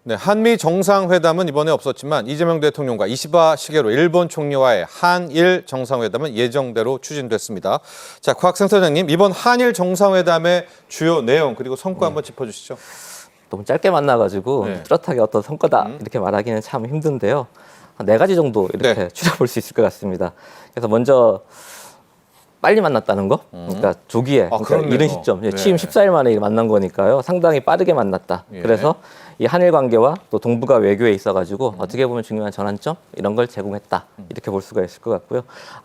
네, 한미 정상회담은 이번에 없었지만 이재명 대통령과 이시바 시게로 일본 총리와의 한일 정상회담은 예정대로 추진됐습니다. 자, 곽 센터장님, 이번 한일 정상회담의 주요 내용 그리고 성과 한번 짚어주시죠. 너무 짧게 만나가지고 뚜렷하게 어떤 성과다 이렇게 말하기는 참 힘든데요. 한 4가지 정도 이렇게 추려볼 수 있을 것 같습니다. 그래서 먼저 빨리 만났다는 거, 그러니까 조기에, 그러니까 이른 시점, 취임 14일 만에 만난 거니까요. 상당히 빠르게 만났다. 그래서 이 한일 관계와 또 동북아 외교에 있어가지고 어떻게 보면 중요한 전환점 이런 걸 제공했다. 이렇게 볼 수가 있을 것 같고요.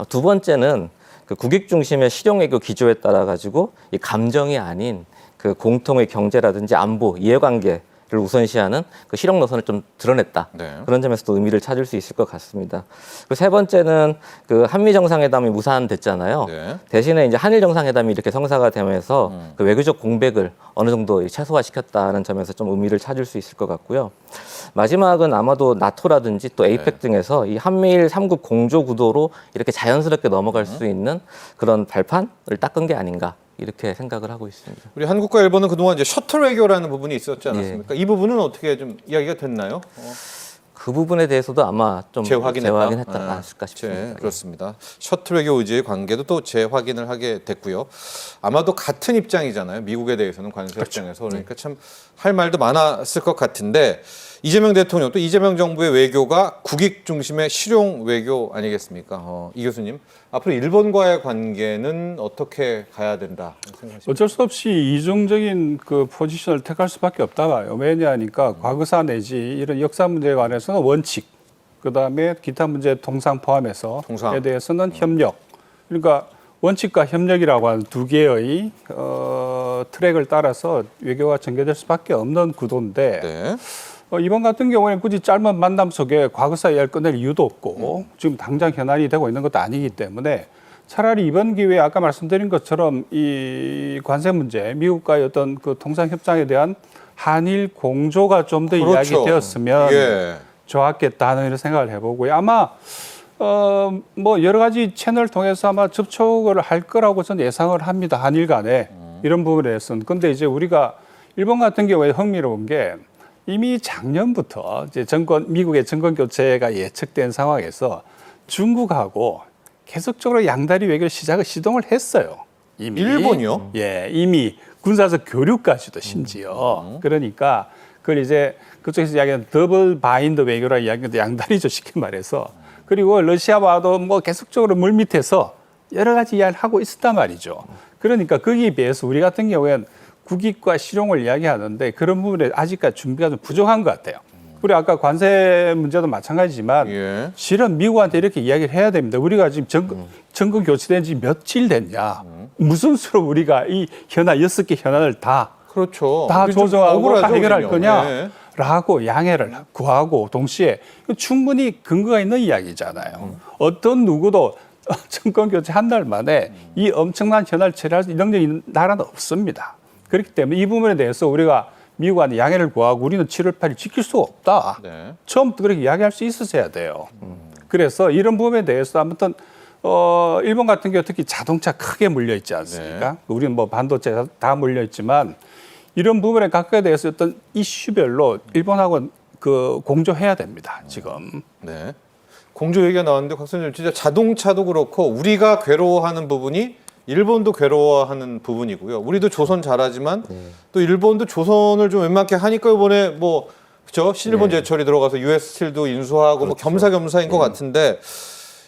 두 번째는 그 국익 중심의 실용 외교 기조에 따라 가지고 이 감정이 아닌 그 공통의 경제라든지 안보, 이해관계를 우선시하는 그 실용 노선을 좀 드러냈다. 그런 점에서도 의미를 찾을 수 있을 것 같습니다. 그리고 세 번째는 그 한미 정상회담이 무산됐잖아요. 대신에 이제 한일 정상회담이 이렇게 성사가 되면서 그 외교적 공백을 어느 정도 최소화시켰다는 점에서 좀 의미를 찾을 수 있을 것 같고요. 마지막은 아마도 나토라든지 또 에이펙 등에서 이 한미일 3국 공조 구도로 이렇게 자연스럽게 넘어갈 수 있는 그런 발판을 닦은 게 아닌가. 이렇게 생각을 하고 있습니다. 우리 한국과 일본은 그동안 이제 셔틀 외교라는 부분이 있었지 않았습니까? 이 부분은 어떻게 좀 이야기가 됐나요? 그 부분에 대해서도 아마 좀 재확인했다 않았을까 싶습니다. 그렇습니다. 셔틀 외교 의제의 관계도 또 재확인을 하게 됐고요. 아마도 같은 입장이잖아요. 미국에 대해서는 관세 입장에서. 그러니까 참 할 말도 많았을 것 같은데 이재명 대통령 또 이재명 정부의 외교가 국익 중심의 실용 외교 아니겠습니까? 이 교수님, 앞으로 일본과의 관계는 어떻게 가야 된다 생각하십니까? 어쩔 수 없이 이중적인 그 포지션을 택할 수밖에 없다 봐요. 왜냐하니까 과거사 내지 이런 역사 문제에 관해서는 원칙, 그다음에 기타 문제 통상 포함해서에 대해서는 협력. 그러니까 원칙과 협력이라고 하는 두 개의 트랙을 따라서 외교가 전개될 수밖에 없는 구도인데 이번 같은 경우에는 굳이 짧은 만남 속에 과거사 이야기를 꺼낼 이유도 없고 지금 당장 현안이 되고 있는 것도 아니기 때문에 차라리 이번 기회에 아까 말씀드린 것처럼 이 관세 문제, 미국과의 어떤 그 통상협상에 대한 한일 공조가 좀 더 이야기되었으면 좋았겠다 하는 이런 생각을 해보고요. 아마 뭐 여러 가지 채널 통해서 아마 접촉을 할 거라고 저는 예상을 합니다. 한일 간에 이런 부분에 대해서는. 근데 이제 우리가 일본 같은 경우에 흥미로운 게 이미 작년부터 이제 미국의 정권 교체가 예측된 상황에서 중국하고 계속적으로 양다리 외교를 시동을 했어요. 이미. 일본이요? 예, 이미 군사적 교류까지도 심지어. 그러니까 그걸 이제 그쪽에서 이야기하는 더블 바인드 외교라 이야기하는데 양다리죠, 쉽게 말해서. 그리고 러시아와도 뭐 계속적으로 물밑에서 여러 가지 이야기를 하고 있었단 말이죠. 그러니까 거기에 비해서 우리 같은 경우에는 국익과 실용을 이야기하는데 그런 부분에 아직까지 준비가 좀 부족한 것 같아요. 우리 아까 관세 문제도 마찬가지지만 실은 미국한테 이렇게 이야기를 해야 됩니다. 우리가 지금 정권 교체된 지 며칠 됐냐. 무슨 수로 우리가 이 현안 6개 현안을 다 조정하고 다 해결할 거냐라고 양해를 구하고 동시에 충분히 근거가 있는 이야기잖아요. 어떤 누구도 정권 교체 한 달 만에 이 엄청난 현안을 처리할 수 있는 능력이 있는 나라는 없습니다. 그렇기 때문에 이 부분에 대해서 우리가 미국한테 양해를 구하고 우리는 7월 8일 지킬 수가 없다. 처음부터 그렇게 이야기할 수 있었어야 돼요. 그래서 이런 부분에 대해서 아무튼 일본 같은 경우 특히 자동차 크게 물려 있지 않습니까? 우리는 뭐 반도체 다 물려 있지만 이런 부분에 각각에 대해서 어떤 이슈별로 일본하고 그 공조해야 됩니다. 지금. 공조 얘기가 나왔는데 곽 선생님 진짜 자동차도 그렇고 우리가 괴로워하는 부분이 일본도 괴로워하는 부분이고요. 우리도 조선 잘하지만 또 일본도 조선을 좀 웬만하게 하니까 이번에 뭐 그죠? 신일본 제철이 들어가서 US 스틸도 인수하고 뭐 겸사겸사인 것 같은데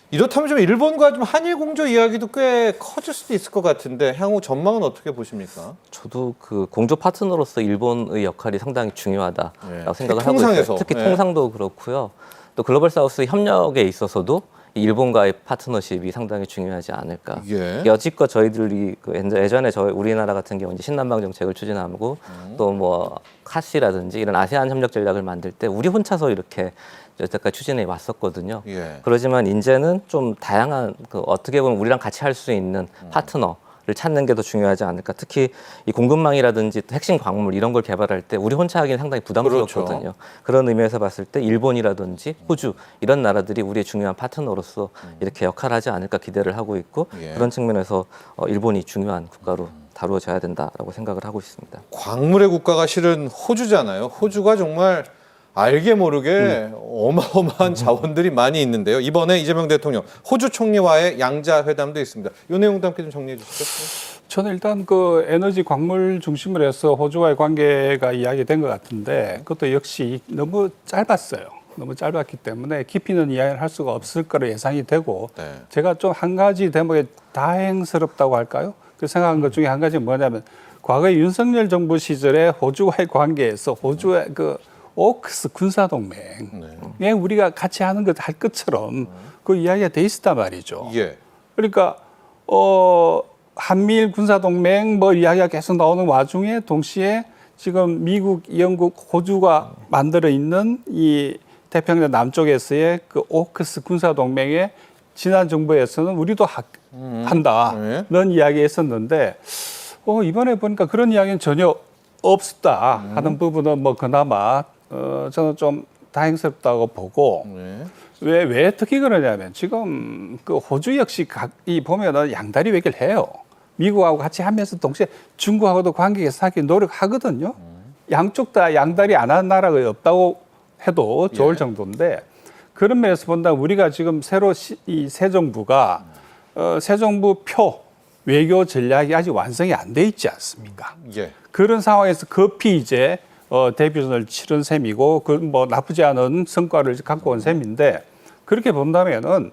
이렇다면 좀 일본과 좀 한일 공조 이야기도 꽤 커질 수도 있을 것 같은데 향후 전망은 어떻게 보십니까? 저도 그 공조 파트너로서 일본의 역할이 상당히 중요하다라고 생각을 하고 있어요. 특히 통상도 그렇고요. 또 글로벌 사우스 협력에 있어서도 일본과의 파트너십이 상당히 중요하지 않을까. 여지껏 저희들이 예전에 우리나라 같은 경우 이제 신남방 정책을 추진하고 또 뭐 카시라든지 이런 아세안 협력 전략을 만들 때 우리 혼자서 이렇게 여태까지 추진해 왔었거든요. 그러지만 이제는 좀 다양한 어떻게 보면 우리랑 같이 할 수 있는 파트너. 를 찾는 게 더 중요하지 않을까. 특히 이 공급망이라든지 핵심 광물 이런 걸 개발할 때 우리 혼자 하기는 상당히 부담스럽거든요. 그런 의미에서 봤을 때 일본이라든지 호주 이런 나라들이 우리의 중요한 파트너로서 이렇게 역할을 하지 않을까 기대를 하고 있고 그런 측면에서 일본이 중요한 국가로 다루어져야 된다라고 생각을 하고 있습니다. 광물의 국가가 실은 호주잖아요. 호주가 정말 알게 모르게 어마어마한 자원들이 많이 있는데요. 이번에 이재명 대통령 호주 총리와의 양자 회담도 있습니다. 이 내용도 함께 좀 정리해 주시죠. 저는 일단 그 에너지 광물 중심으로 해서 호주와의 관계가 이야기된 것 같은데 그것도 역시 너무 짧았어요. 너무 짧았기 때문에 깊이 있는 이야기를 할 수가 없을 거로 예상이 되고 네. 제가 좀 한 가지 대목에 다행스럽다고 할까요? 그 생각한 것 중에 한 가지는 뭐냐면 과거에 윤석열 정부 시절에 호주와의 관계에서 호주의 그 오크스 군사동맹에 우리가 같이 하는 것 할 것처럼 그 이야기가 돼 있었단 말이죠. 예. 그러니까 한미일 군사동맹 뭐 이야기가 계속 나오는 와중에 동시에 지금 미국, 영국, 호주가 만들어 있는 이 태평양 남쪽에서의 그 오크스 군사동맹에 지난 정부에서는 우리도 한다는 이야기가 있었는데 이번에 보니까 그런 이야기는 전혀 없었다 하는 부분은 뭐 그나마 저는 좀 다행스럽다고 보고 왜 특히 그러냐면 지금 그 호주 역시 이 보면은 양다리 외교를 해요. 미국하고 같이 하면서 동시에 중국하고도 관계가 쌓기 노력하거든요. 양쪽 다 양다리 안 하는 나라가 없다고 해도 좋을 정도인데 그런 면에서 본다면 우리가 지금 새로 이 새 정부가 새 정부 표 외교 전략이 아직 완성이 안 돼 있지 않습니까? 예. 그런 상황에서 급히 이제 데뷔전을 치른 셈이고 그 뭐 나쁘지 않은 성과를 갖고 온 셈인데 그렇게 본다면은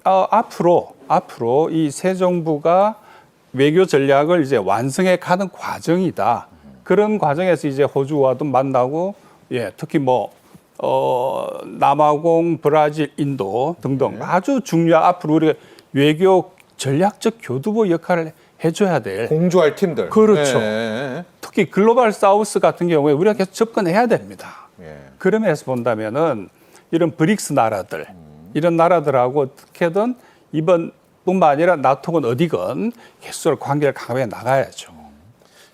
앞으로 이 새 정부가 외교 전략을 이제 완성해 가는 과정이다. 그런 과정에서 이제 호주와도 만나고 특히 뭐 남아공, 브라질, 인도 등등 아주 중요한 앞으로 우리가 외교 전략적 교두보 역할을 해줘야 될 공조할 팀들. 그렇죠. 예. 특히 글로벌 사우스 같은 경우에 우리가 계속 접근해야 됩니다. 예. 그런 면에서 본다면은 이런 브릭스 나라들 이런 나라들하고 어떻게든 이번뿐만 아니라 나토건 어디건 계속 관계를 강화해 나가야죠.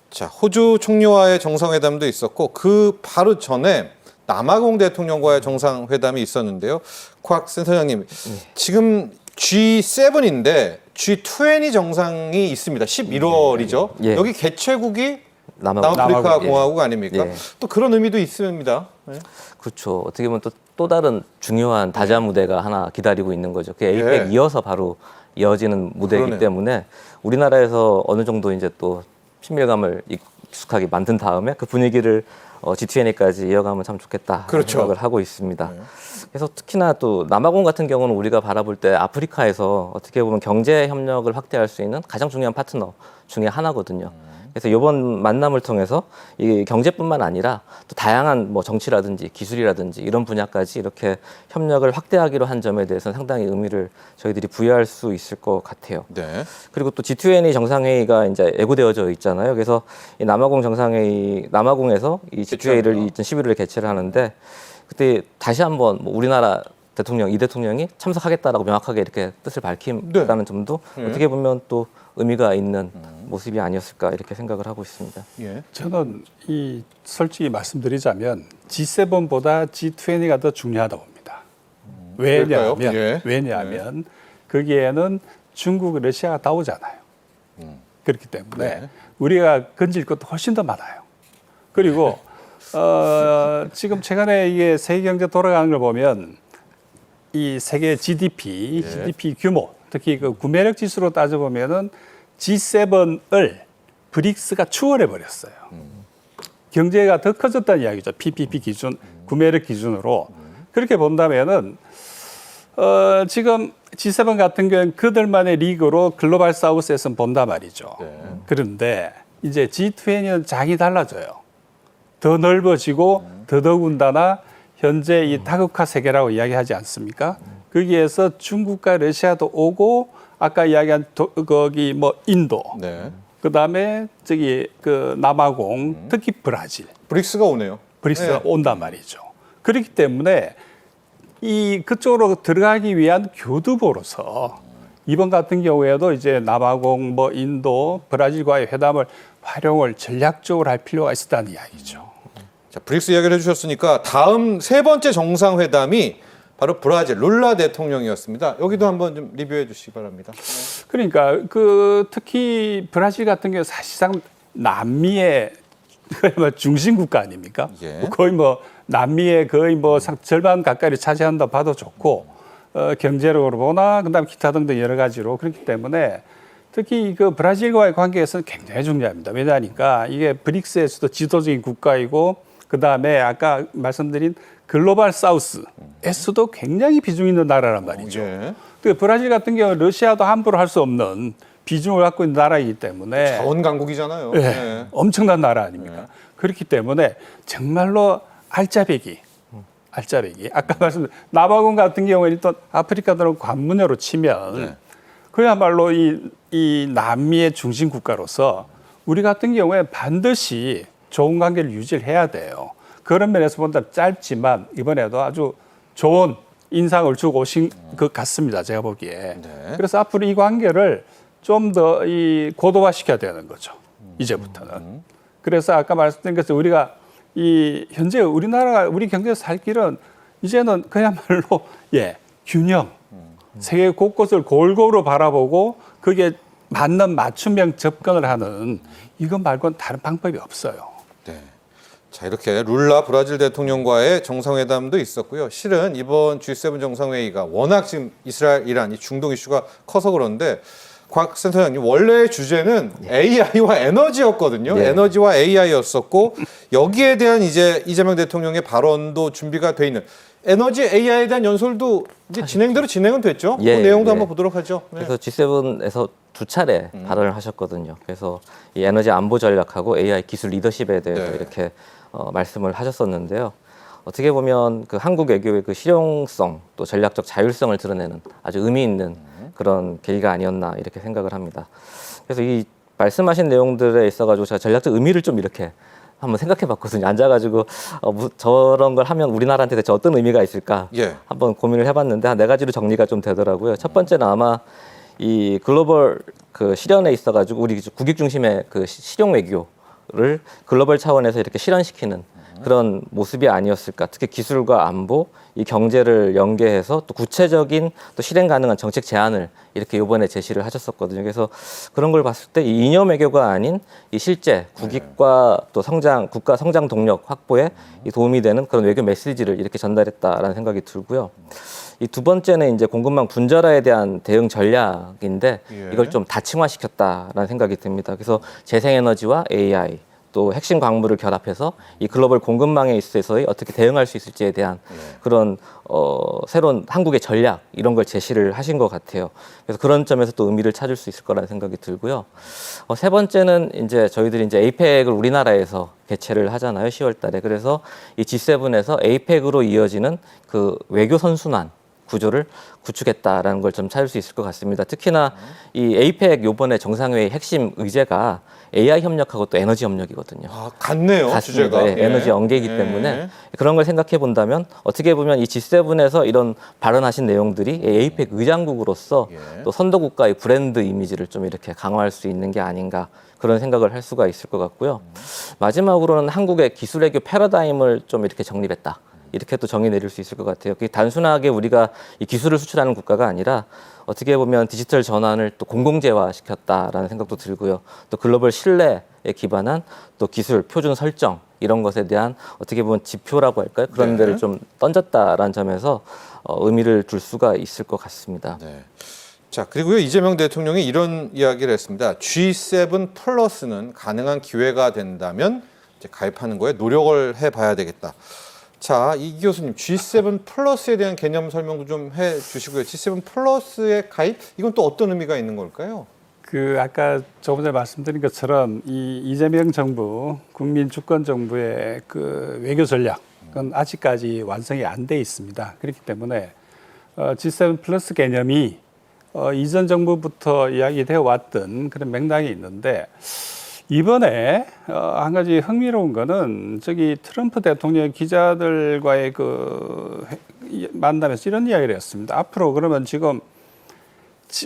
자, 호주 총리와의 정상회담도 있었고 그 바로 전에 남아공 대통령과의 정상회담이 있었는데요. 곽 센터장님, 지금 G7인데 G20 정상이 있습니다. 11월이죠. 예. 여기 개최국이 남아공. 남아프리카 예. 공화국 아닙니까? 예. 또 그런 의미도 있습니다. 네. 그렇죠. 어떻게 보면 또 다른 중요한 다자 무대가 하나 기다리고 있는 거죠. 그 에이펙 이어서 바로 이어지는 무대이기 그러네요. 때문에 우리나라에서 어느 정도 이제 또 친밀감을 익숙하게 만든 다음에 그 분위기를 G20까지 이어가면 참 좋겠다 그렇죠. 생각을 하고 있습니다. 그래서 특히나 또 남아공 같은 경우는 우리가 바라볼 때 아프리카에서 어떻게 보면 경제 협력을 확대할 수 있는 가장 중요한 파트너 중에 하나거든요. 그래서 이번 만남을 통해서 이 경제뿐만 아니라 또 다양한 뭐 정치라든지 기술이라든지 이런 분야까지 이렇게 협력을 확대하기로 한 점에 대해서는 상당히 의미를 저희들이 부여할 수 있을 것 같아요. 네. 그리고 또 G20 정상회의가 이제 예고되어져 있잖아요. 그래서 이 남아공 정상회의, 남아공에서 이 G20를 2011년에 개최를 하는데 그때 다시 한번 뭐 우리나라 대통령, 이 대통령이 참석하겠다라고 명확하게 이렇게 뜻을 밝힌다는 점도 어떻게 보면 또 의미가 있는 모습이 아니었을까 이렇게 생각을 하고 있습니다. 예. 저는 솔직히 말씀드리자면 G7보다 G20가 더 중요하다고 봅니다. 왜냐하면 거기에는 중국, 러시아가 다 오잖아요. 그렇기 때문에 우리가 건질 것도 훨씬 더 많아요. 그리고 지금 최근에 이게 세계 경제 돌아가는 걸 보면 이 세계 GDP 규모, 특히 그 구매력 지수로 따져보면은 G7을 브릭스가 추월해 버렸어요. 경제가 더 커졌다는 이야기죠. PPP 기준, 구매력 기준으로. 그렇게 본다면은 지금 G7 같은 경우는 그들만의 리그로 글로벌 사우스에서는 본단 말이죠. 그런데 이제 G20는 장이 달라져요. 더 넓어지고 더더군다나 현재 이 다극화 세계라고 이야기하지 않습니까? 거기에서 중국과 러시아도 오고 아까 이야기한 거기 뭐 인도, 그다음에 저기 그 남아공, 특히 브라질, 브릭스가 오네요. 브릭스가 온단 말이죠. 그렇기 때문에 이 그쪽으로 들어가기 위한 교두보로서 이번 같은 경우에도 이제 남아공, 뭐 인도, 브라질과의 회담을 활용을 전략적으로 할 필요가 있었다는 이야기죠. 자, 브릭스 이야기를 해주셨으니까 다음 세 번째 정상회담이 바로 브라질 룰라 대통령이었습니다. 여기도 한번 좀 리뷰해 주시기 바랍니다. 그러니까 그 특히 브라질 같은 경우 사실상 남미의 그야말로 중심 국가 아닙니까? 예. 거의 뭐 남미의 거의 뭐 절반 가까이를 차지한다 봐도 좋고 경제력으로 보나 그다음 기타 등등 여러 가지로 그렇기 때문에 특히 그 브라질과의 관계에서는 굉장히 중요합니다. 왜냐하니까 이게 브릭스에서도 지도적인 국가이고 그다음에 아까 말씀드린 글로벌 사우스에서도 굉장히 비중 있는 나라란 말이죠. 예. 그 브라질 같은 경우는 러시아도 함부로 할 수 없는 비중을 갖고 있는 나라이기 때문에 자원 강국이잖아요. 네, 예. 엄청난 나라 아닙니까? 그렇기 때문에 정말로 알짜배기. 아까 말씀드린 나바군 같은 경우에는 또 아프리카들은 관문으로 치면 네. 그야말로 이 남미의 중심 국가로서 우리 같은 경우에 반드시 좋은 관계를 유지를 해야 돼요. 그런 면에서 본다면 짧지만 이번에도 아주 좋은 인상을 주고 오신 것 같습니다. 제가 보기에. 네. 그래서 앞으로 이 관계를 좀 더 이 고도화시켜야 되는 거죠. 이제부터는. 그래서 아까 말씀드린 것처럼 우리가 이 현재 우리나라가 우리 경제에서 살 길은 이제는 그야말로 균형. 세계 곳곳을 골고루 바라보고 그게 맞는 맞춤형 접근을 하는 이것 말고는 다른 방법이 없어요. 네. 자, 이렇게 룰라 브라질 대통령과의 정상회담도 있었고요. 실은 이번 G7 정상회의가 워낙 지금 이스라엘, 이란, 이 중동 이슈가 커서 그런데 곽 센터장님 원래 주제는 AI와 에너지였거든요. 네. 에너지와 AI였었고 여기에 대한 이제 이재명 대통령의 발언도 준비가 돼 있는 에너지 AI에 대한 연설도 이제 진행대로 진행은 됐죠. 예, 그 내용도 예. 한번 보도록 하죠. 네. 그래서 G7에서 두 차례 발언을 하셨거든요. 그래서 이 에너지 안보 전략하고 AI 기술 리더십에 대해서 네. 이렇게 말씀을 하셨었는데요. 어떻게 보면 그 한국 외교의 그 실용성 또 전략적 자율성을 드러내는 아주 의미 있는 그런 계기가 아니었나 이렇게 생각을 합니다. 그래서 이 말씀하신 내용들에 있어가지고 제가 전략적 의미를 좀 이렇게 한번 생각해봤거든요. 앉아가지고 저런 걸 하면 우리나라한테 대체 어떤 의미가 있을까 예. 한번 고민을 해봤는데 한 네 가지로 정리가 좀 되더라고요. 첫 번째는 아마 이 글로벌 그 실현에 있어가지고 우리 국익 중심의 그 실용 외교를 글로벌 차원에서 이렇게 실현시키는 그런 모습이 아니었을까. 특히 기술과 안보, 이 경제를 연계해서 또 구체적인 또 실행 가능한 정책 제안을 이렇게 이번에 제시를 하셨었거든요. 그래서 그런 걸 봤을 때 이 이념 외교가 아닌 이 실제 국익과 또 성장, 국가 성장 동력 확보에 이 도움이 되는 그런 외교 메시지를 이렇게 전달했다라는 생각이 들고요. 이 두 번째는 이제 공급망 분절화에 대한 대응 전략인데 예. 이걸 좀 다층화시켰다라는 생각이 듭니다. 그래서 재생에너지와 AI 또 핵심 광물을 결합해서 이 글로벌 공급망에 있어서의 어떻게 대응할 수 있을지에 대한 그런 새로운 한국의 전략 이런 걸 제시를 하신 것 같아요. 그래서 그런 점에서 또 의미를 찾을 수 있을 거라는 생각이 들고요. 세 번째는 이제 저희들이 이제 에이펙을 우리나라에서 개최를 하잖아요. 10월달에. 그래서 이 G7에서 에이펙으로 이어지는 그 외교 선순환 구조를 구축했다라는 걸 좀 찾을 수 있을 것 같습니다. 특히나 이 에이펙 요번에 정상회의 핵심 의제가 AI 협력하고 또 에너지 협력이거든요. 아, 같네요. 같습니다. 주제가. 예, 에너지 연계이기 때문에 그런 걸 생각해 본다면 어떻게 보면 이 G7에서 이런 발언하신 내용들이 에이펙 의장국으로서 또 선도 국가의 브랜드 이미지를 좀 이렇게 강화할 수 있는 게 아닌가 그런 생각을 할 수가 있을 것 같고요. 마지막으로는 한국의 기술 외교 패러다임을 좀 이렇게 정립했다. 이렇게 또 정의 내릴 수 있을 것 같아요. 그게 단순하게 우리가 이 기술을 수출하는 국가가 아니라 어떻게 보면 디지털 전환을 또 공공재화 시켰다라는 생각도 들고요. 또 글로벌 신뢰에 기반한 또 기술 표준 설정 이런 것에 대한 어떻게 보면 지표라고 할까요? 그런 데를 좀 던졌다라는 점에서 의미를 둘 수가 있을 것 같습니다. 네. 자, 그리고요, 이재명 대통령이 이런 이야기를 했습니다. G7 플러스는 가능한 기회가 된다면 이제 가입하는 거에 노력을 해봐야 되겠다. 자, 이 교수님, G7 플러스에 대한 개념 설명도 좀 해주시고요. G7 플러스의 가입, 이건 또 어떤 의미가 있는 걸까요? 그 아까 조금 전에 말씀드린 것처럼 이 이재명 정부, 국민 주권 정부의 그 외교 전략은 아직까지 완성이 안 돼 있습니다. 그렇기 때문에 G7 플러스 개념이 이전 정부부터 이야기되어 왔던 그런 맥락이 있는데 이번에 한 가지 흥미로운 거는 저기 트럼프 대통령 기자들과의 그 만남에서 이런 이야기를 했습니다. 앞으로 그러면 지금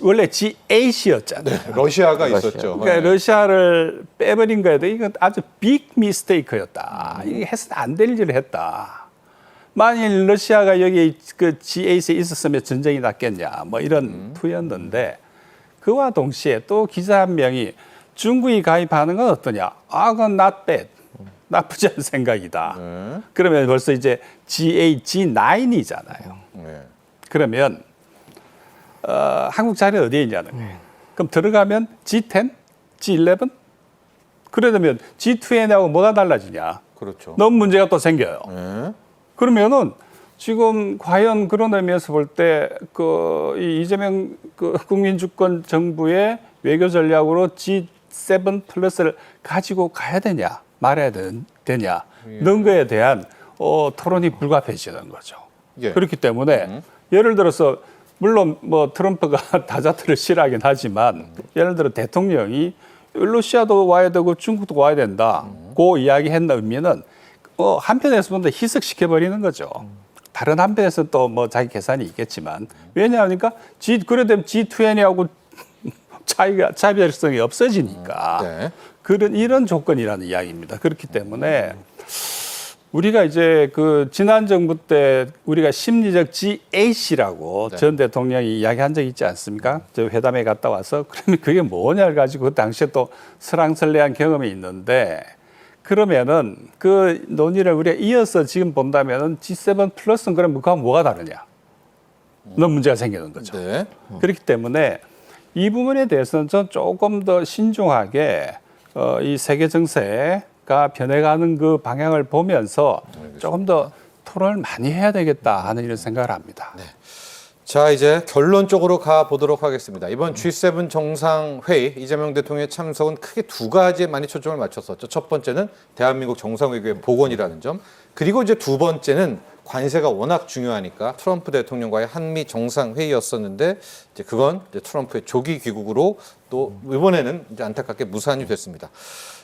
원래 G8이었잖아요. 네, 러시아가 있었죠. 그러니까 러시아를 빼버린 거에도 이건 아주 빅 미스테이크였다. 이게 해서는 안 될 일을 했다. 만일 러시아가 여기 그 G8에 있었으면 전쟁이 났겠냐. 뭐 이런 투였는데 그와 동시에 또 기자 한 명이 중국이 가입하는 건 어떠냐? 아, 그건 not bad. 나쁘지 않은 생각이다. 그러면 벌써 이제 GA-G9이잖아요. 네. 그러면 한국 자리 어디에 있냐는 거예요. 그럼 들어가면 G10, G11? 그러려면 G20하고 뭐가 달라지냐? 그렇죠. 너무 문제가 또 생겨요. 네. 그러면은 지금 과연 그런 의미에서 볼 때 이 이재명 국민주권 정부의 외교 전략으로 G7 플러스를 가지고 가야 되냐 말아야 되냐 이런 거에 대한 토론이 불가피해지는 거죠. 예. 그렇기 때문에 예를 들어서 물론 뭐 트럼프가 다자트를 싫어하긴 하지만 예를 들어 대통령이 러시아도 와야 되고 중국도 와야 된다. 그 이야기했는 의미는 한편에서 보면 희석시켜 버리는 거죠. 다른 한편에서 또 뭐 자기 계산이 있겠지만 왜냐하니까 그래 되면 G20하고 차별성이 없어지니까 네. 이런 조건이라는 이야기입니다. 그렇기 때문에 우리가 이제 지난 정부 때 우리가 심리적 GAC라고 전 대통령이 이야기한 적 있지 않습니까? 저 회담에 갔다 와서 그러면 그게 뭐냐를 가지고 그 당시에 또 설왕설래한 경험이 있는데 그러면은 그 논의를 우리가 이어서 지금 본다면은 G7 플러스는 그럼 그거와 뭐가 다르냐? 너무 문제가 생기는 거죠. 네. 그렇기 때문에 이 부분에 대해서는 전 조금 더 신중하게 이 세계 정세가 변해가는 그 방향을 보면서 조금 더 토론을 많이 해야 되겠다 하는 이런 생각을 합니다. 네. 자, 이제 결론 쪽으로 가보도록 하겠습니다. 이번 G7 정상회의 이재명 대통령의 참석은 크게 두 가지에 많이 초점을 맞췄었죠. 첫 번째는 대한민국 정상외교의 복원이라는 점, 그리고 이제 두 번째는 관세가 워낙 중요하니까 트럼프 대통령과의 한미 정상회의였었는데 이제 그건 이제 트럼프의 조기 귀국으로 또 이번에는 이제 안타깝게 무산이 됐습니다.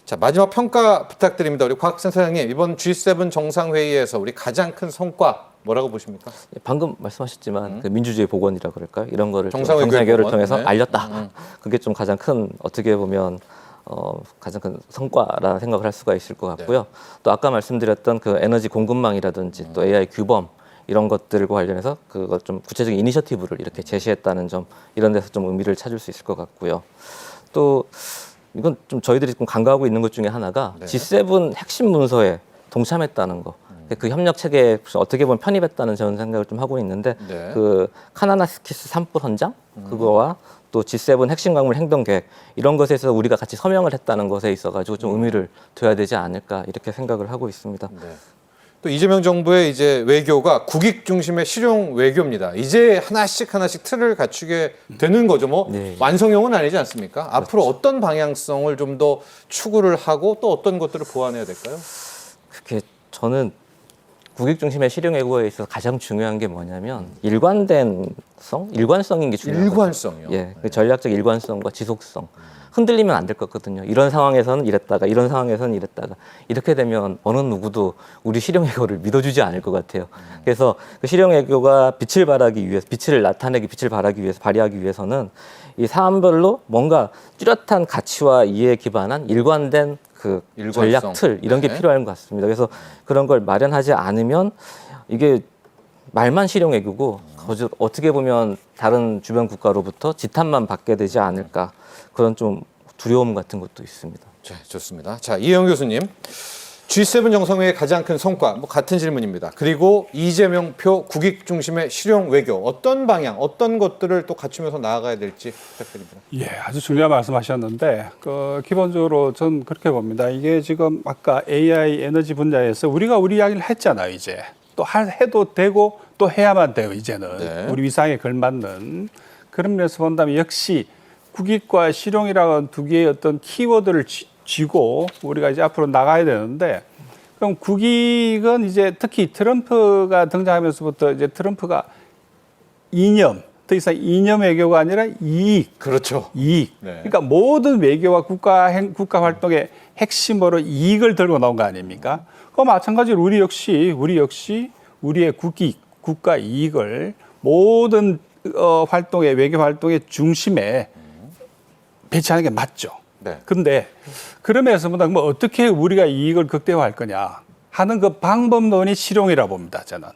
자, 마지막 평가 부탁드립니다. 우리 곽 센터장님, 이번 G7 정상회의에서 우리 가장 큰 성과 뭐라고 보십니까? 방금 말씀하셨지만 그 민주주의 복원이라 그럴까요? 이런 거를 정상회교의 정상회교를 복원. 통해서 네. 알렸다. 그게 좀 가장 큰 어떻게 보면 가장 큰 성과라 생각을 할 수가 있을 것 같고요. 또 아까 말씀드렸던 그 에너지 공급망이라든지 또 AI 규범 이런 것들과 관련해서 그걸 좀 구체적인 이니셔티브를 이렇게 제시했다는 점 이런 데서 좀 의미를 찾을 수 있을 것 같고요. 또 이건 좀 저희들이 좀 간과하고 있는 것 중에 하나가 네. G7 핵심 문서에 동참했다는 거. 그 협력 체계에 어떻게 보면 편입했다는 저는 생각을 좀 하고 있는데 네. 그 카나나스키스 산불 헌장 그거와 또 G7 핵심 광물 행동 계획 이런 것에 있어서 우리가 같이 서명을 했다는 것에 있어 가지고 좀 의미를 둬야 되지 않을까 이렇게 생각을 하고 있습니다. 네. 또 이재명 정부의 이제 외교가 국익 중심의 실용 외교입니다. 이제 하나씩 틀을 갖추게 되는 거죠. 뭐 네. 완성형은 아니지 않습니까? 앞으로 어떤 방향성을 좀 더 추구를 하고 또 어떤 것들을 보완해야 될까요? 그게 저는 국익 중심의 실용 외교에 있어서 가장 중요한 게 뭐냐면 일관성인 게 중요해요. 일관성이요. 예, 그 전략적 일관성과 지속성. 흔들리면 안 될 것 같거든요. 이런 상황에서는 이랬다가 이런 상황에서는 이랬다가 이렇게 되면 어느 누구도 우리 실용 외교를 믿어주지 않을 것 같아요. 그래서 그 실용 외교가 빛을 발하기 위해서 빛을 발휘하기 위해서는 이 사안별로 뭔가 뚜렷한 가치와 이해에 기반한 일관된 그 일관성. 전략 틀 이런 게 네. 필요한 것 같습니다. 그래서 그런 걸 마련하지 않으면 이게 말만 실용 외교고 어떻게 보면 다른 주변 국가로부터 지탄만 받게 되지 않을까 그런 좀 두려움 같은 것도 있습니다. 네, 좋습니다. 자, 이혜영 교수님, G7 정상회의 가장 큰 성과, 뭐 같은 질문입니다. 그리고 이재명표 국익 중심의 실용 외교, 어떤 방향, 어떤 것들을 또 갖추면서 나아가야 될지 부탁드립니다. 예, 아주 중요한 말씀하셨는데 기본적으로 전 그렇게 봅니다. 이게 지금 아까 AI 에너지 분야에서 우리가 우리 이야기를 했잖아요. 이제 또 해도 되고 또 해야만 돼요. 이제는 네. 우리 위상에 걸맞는 그런 면에서 본다면 역시 국익과 실용이라는 두 개의 어떤 키워드를 쥐고 우리가 이제 앞으로 나가야 되는데 그럼 국익은 이제 특히 트럼프가 등장하면서부터 이제 트럼프가 이념, 더 이상 이념 외교가 아니라 이익. 그렇죠. 이익. 네. 그러니까 모든 외교와 국가 활동의 핵심으로 이익을 들고 나온 거 아닙니까? 그거 마찬가지로 우리 역시 우리의 국익, 국가 이익을 모든 활동의 외교 활동의 중심에 배치하는 게 맞죠. 네. 근데 그러면서 뭐 어떻게 우리가 이익을 극대화할 거냐 하는 그 방법론이 실용이라 봅니다. 저는.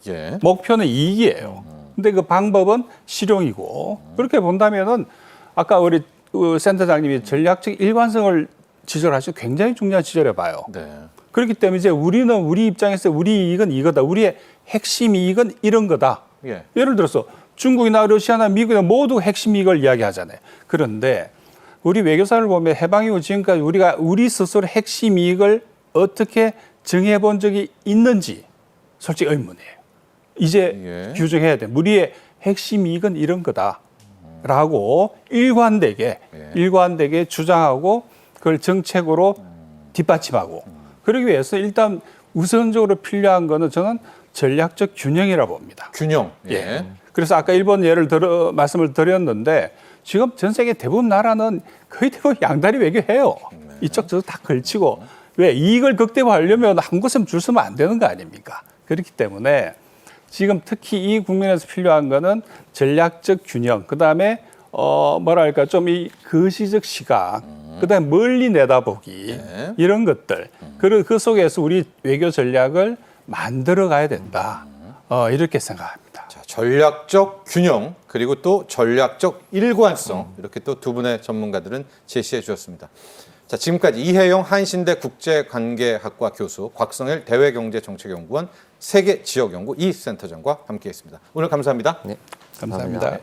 예. 목표는 이익이에요. 근데 그 방법은 실용이고 그렇게 본다면은 아까 우리 센터장님이 전략적 일관성을 지적하시는 굉장히 중요한 지적을 해봐요. 네. 그렇기 때문에 이제 우리는 우리 입장에서 우리 이익은 이거다. 우리의 핵심 이익은 이런 거다. 예. 예를 들어서 중국이나 러시아나 미국이나 모두 핵심 이익을 이야기하잖아요. 그런데 우리 외교사를 보면 해방 이후 지금까지 우리가 우리 스스로 핵심 이익을 어떻게 정해본 적이 있는지 솔직히 의문이에요. 이제 예. 규정해야 돼. 우리의 핵심 이익은 이런 거다라고 일관되게 주장하고 그걸 정책으로 뒷받침하고 그러기 위해서 일단 우선적으로 필요한 거는 저는 전략적 균형이라고 봅니다. 균형. 예. 그래서 아까 일본 예를 들어 말씀을 드렸는데 지금 전 세계 대부분 나라는 거의 대부분 양다리 외교해요. 이쪽 저쪽 다 걸치고 왜 이익을 극대화하려면 한 곳에 줄 서면 안 되는 거 아닙니까? 그렇기 때문에 지금 특히 이 국면에서 필요한 거는 전략적 균형. 그다음에 뭐랄까 좀 이 거시적 시각. 그다음에 멀리 내다보기 네. 이런 것들. 그 속에서 우리 외교 전략을 만들어 가야 된다. 이렇게 생각합니다. 자, 전략적 균형 그리고 또 전략적 일관성 이렇게 또 두 분의 전문가들은 제시해 주셨습니다. 자, 지금까지 이혜영 한신대 국제관계학과 교수, 곽성일 대외경제정책연구원 세계지역연구 이 센터장과 함께했습니다. 오늘 감사합니다. 네, 감사합니다.